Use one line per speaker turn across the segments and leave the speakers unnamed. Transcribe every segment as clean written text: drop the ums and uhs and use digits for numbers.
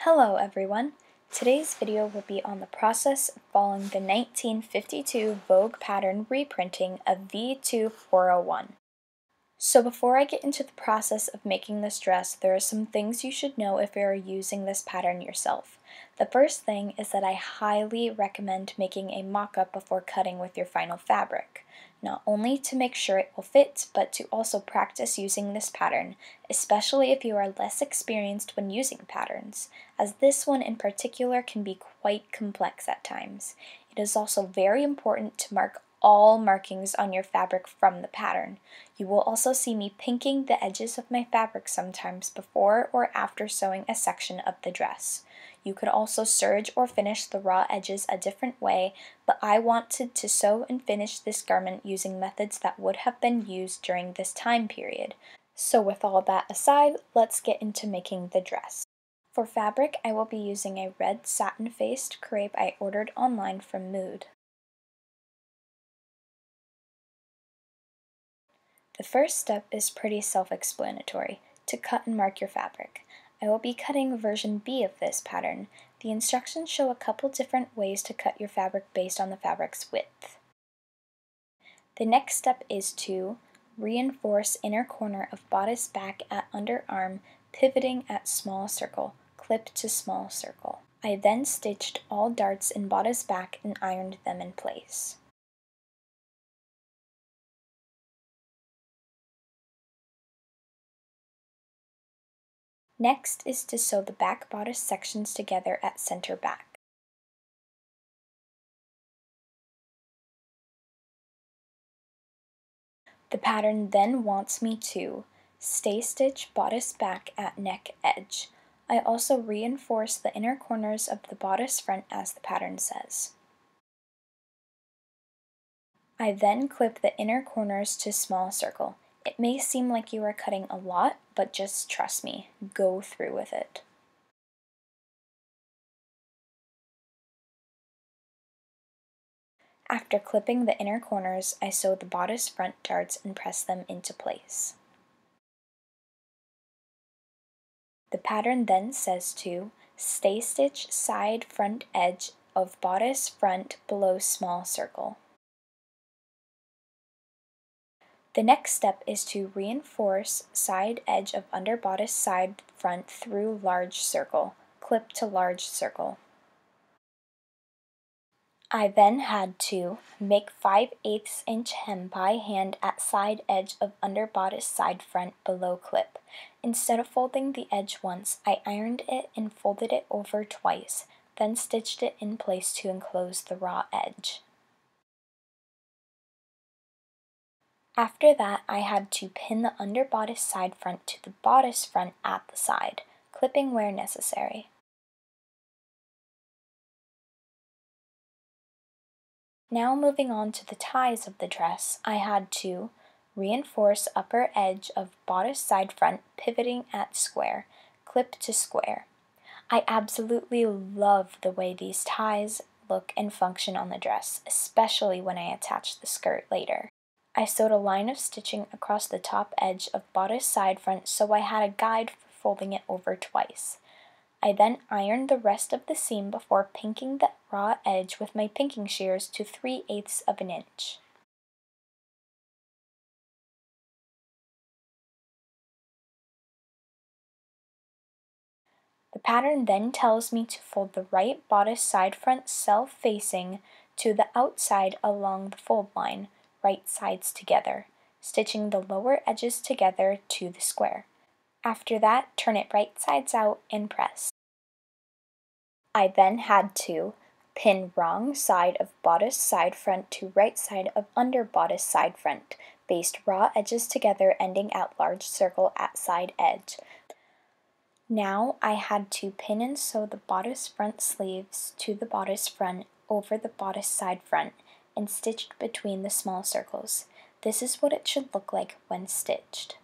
Hello everyone! Today's video will be on the process of following the 1952 Vogue pattern reprinting of V2401. So before I get into the process of making this dress, there are some things you should know if you are using this pattern yourself. The first thing is that I highly recommend making a mock-up before cutting with your final fabric, not only to make sure it will fit, but to also practice using this pattern, especially if you are less experienced when using patterns, as this one in particular can be quite complex at times. It is also very important to mark all markings on your fabric from the pattern. You will also see me pinking the edges of my fabric sometimes before or after sewing a section of the dress. You could also serge or finish the raw edges a different way, but I wanted to sew and finish this garment using methods that would have been used during this time period. So with all that aside, let's get into making the dress. For fabric, I will be using a red satin-faced crepe I ordered online from Mood. The first step is pretty self-explanatory, to cut and mark your fabric. I will be cutting version B of this pattern. The instructions show a couple different ways to cut your fabric based on the fabric's width. The next step is to reinforce inner corner of bodice back at underarm, pivoting at small circle, clip to small circle. I then stitched all darts in bodice back and ironed them in place. Next is to sew the back bodice sections together at center back. The pattern then wants me to stay stitch bodice back at neck edge. I also reinforce the inner corners of the bodice front as the pattern says. I then clip the inner corners to small circle. It may seem like you are cutting a lot, but just trust me, go through with it. After clipping the inner corners, I sew the bodice front darts and press them into place. The pattern then says to stay stitch side front edge of bodice front below small circle. The next step is to reinforce side edge of under bodice side front through large circle, clip to large circle. I then had to make 5/8 inch hem by hand at side edge of under bodice side front below clip. Instead of folding the edge once, I ironed it and folded it over twice, then stitched it in place to enclose the raw edge. After that, I had to pin the under bodice side front to the bodice front at the side, clipping where necessary. Now moving on to the ties of the dress, I had to reinforce upper edge of bodice side front pivoting at square, clip to square. I absolutely love the way these ties look and function on the dress, especially when I attach the skirt later. I sewed a line of stitching across the top edge of bodice side front so I had a guide for folding it over twice. I then ironed the rest of the seam before pinking the raw edge with my pinking shears to 3/8 of an inch. The pattern then tells me to fold the right bodice side front self-facing to the outside along the fold line, right sides together, stitching the lower edges together to the square. After that, turn it right sides out and press. I then had to pin wrong side of bodice side front to right side of under bodice side front, baste raw edges together ending at large circle at side edge. Now I had to pin and sew the bodice front sleeves to the bodice front over the bodice side front and stitched between the small circles. This is what it should look like when stitched.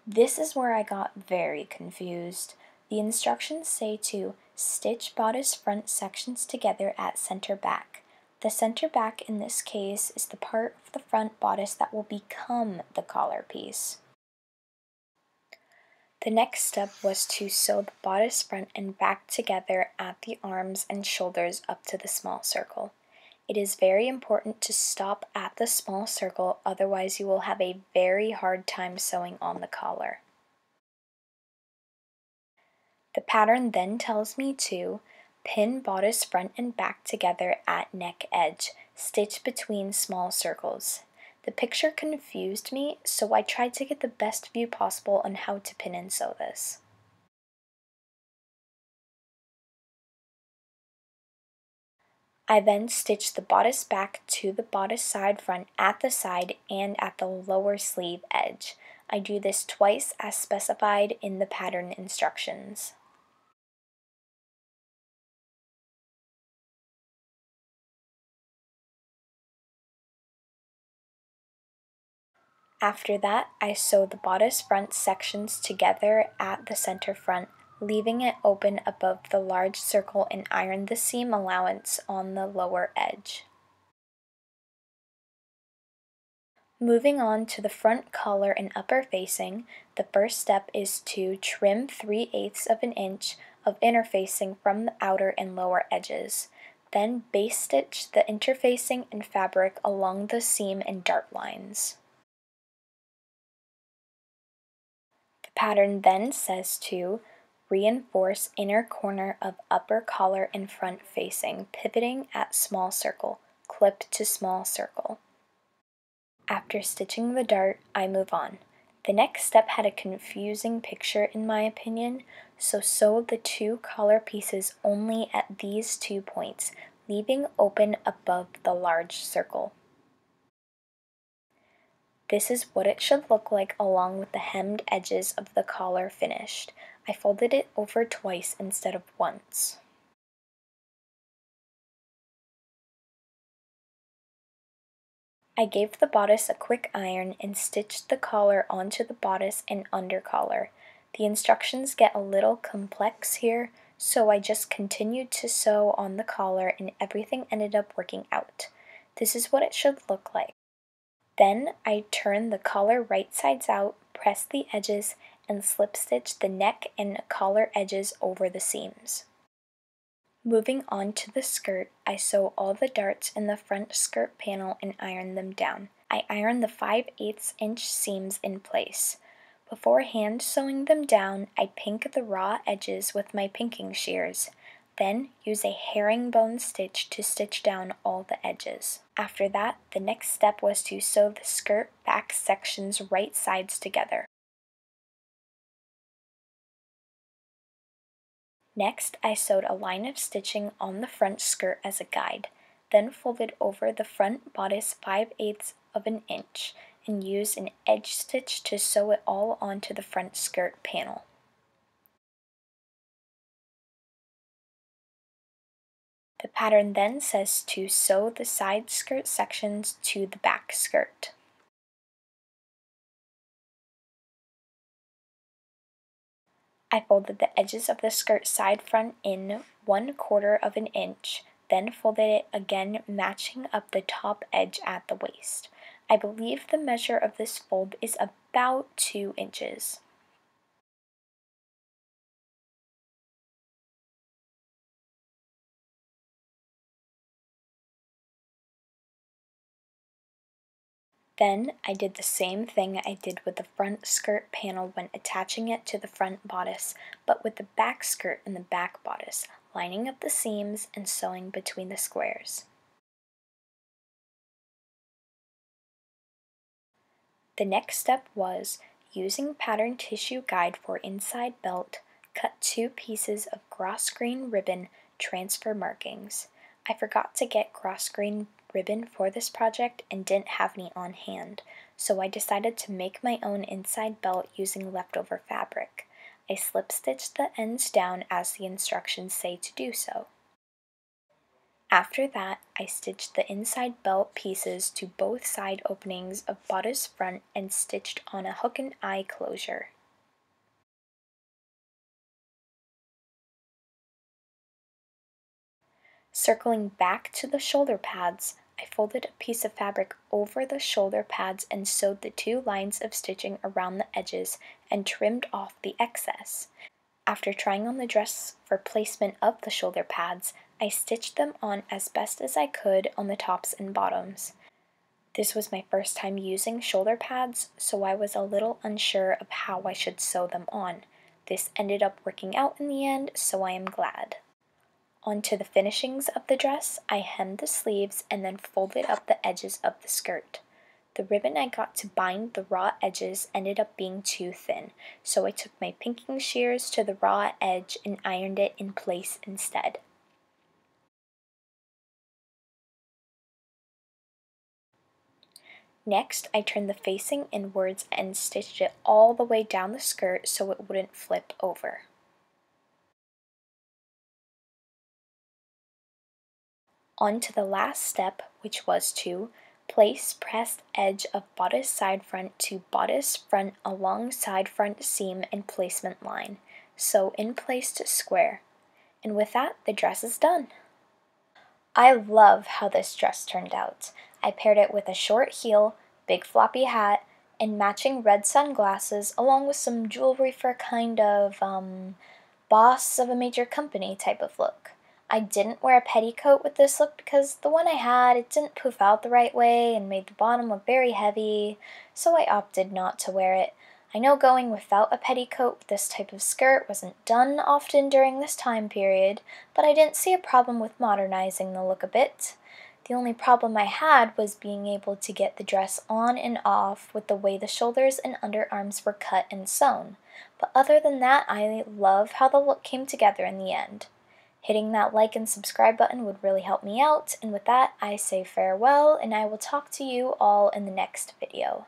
This is where I got very confused. The instructions say to Stitch bodice front sections together at center back. The center back in this case is the part of the front bodice that will become the collar piece. The next step was to sew the bodice front and back together at the arms and shoulders up to the small circle. It is very important to stop at the small circle, otherwise you will have a very hard time sewing on the collar. The pattern then tells me to pin bodice front and back together at neck edge, stitch between small circles. The picture confused me, so I tried to get the best view possible on how to pin and sew this. I then stitched the bodice back to the bodice side front at the side and at the lower sleeve edge. I do this twice as specified in the pattern instructions. After that, I sew the bodice front sections together at the center front, leaving it open above the large circle, and iron the seam allowance on the lower edge. Moving on to the front collar and upper facing, the first step is to trim 3/8 of an inch of interfacing from the outer and lower edges. Then base stitch the interfacing and fabric along the seam and dart lines. The pattern then says to reinforce inner corner of upper collar and front facing, pivoting at small circle, clip to small circle. After stitching the dart, I move on. The next step had a confusing picture in my opinion, so sew the two collar pieces only at these 2 points, leaving open above the large circle. This is what it should look like along with the hemmed edges of the collar finished. I folded it over twice instead of once. I gave the bodice a quick iron and stitched the collar onto the bodice and under collar. The instructions get a little complex here, so I just continued to sew on the collar and everything ended up working out. This is what it should look like. Then I turn the collar right sides out, press the edges, and slip stitch the neck and collar edges over the seams. Moving on to the skirt, I sew all the darts in the front skirt panel and iron them down. I iron the 5/8 inch seams in place. Before hand sewing them down, I pink the raw edges with my pinking shears. Then use a herringbone stitch to stitch down all the edges. After that, the next step was to sew the skirt back sections right sides together. Next, I sewed a line of stitching on the front skirt as a guide, then folded over the front bodice 5/8 of an inch and used an edge stitch to sew it all onto the front skirt panel. The pattern then says to sew the side skirt sections to the back skirt. I folded the edges of the skirt side front in 1/4 of an inch, then folded it again, matching up the top edge at the waist. I believe the measure of this fold is about 2 inches. Then I did the same thing I did with the front skirt panel when attaching it to the front bodice, but with the back skirt and the back bodice, lining up the seams and sewing between the squares. The next step was, using pattern tissue guide for inside belt, cut 2 pieces of grosgrain ribbon transfer markings. I forgot to get grosgrain ribbon for this project and didn't have any on hand, so I decided to make my own inside belt using leftover fabric. I slip stitched the ends down as the instructions say to do so. After that, I stitched the inside belt pieces to both side openings of bodice front and stitched on a hook and eye closure. Circling back to the shoulder pads, I folded a piece of fabric over the shoulder pads and sewed the 2 lines of stitching around the edges and trimmed off the excess. After trying on the dress for placement of the shoulder pads, I stitched them on as best as I could on the tops and bottoms. This was my first time using shoulder pads, so I was a little unsure of how I should sew them on. This ended up working out in the end, so I am glad. Onto the finishings of the dress, I hemmed the sleeves and then folded up the edges of the skirt. The ribbon I got to bind the raw edges ended up being too thin, so I took my pinking shears to the raw edge and ironed it in place instead. Next, I turned the facing inwards and stitched it all the way down the skirt so it wouldn't flip over. On to the last step, which was to place pressed edge of bodice side front to bodice front along side front seam and placement line. Sew in place to square. And with that, the dress is done. I love how this dress turned out. I paired it with a short heel, big floppy hat, and matching red sunglasses along with some jewelry for a kind of, boss of a major company type of look. I didn't wear a petticoat with this look because the one I had, it didn't poof out the right way and made the bottom look very heavy, so I opted not to wear it. I know going without a petticoat with this type of skirt wasn't done often during this time period, but I didn't see a problem with modernizing the look a bit. The only problem I had was being able to get the dress on and off with the way the shoulders and underarms were cut and sewn. But other than that, I love how the look came together in the end. Hitting that like and subscribe button would really help me out, and with that, I say farewell, and I will talk to you all in the next video.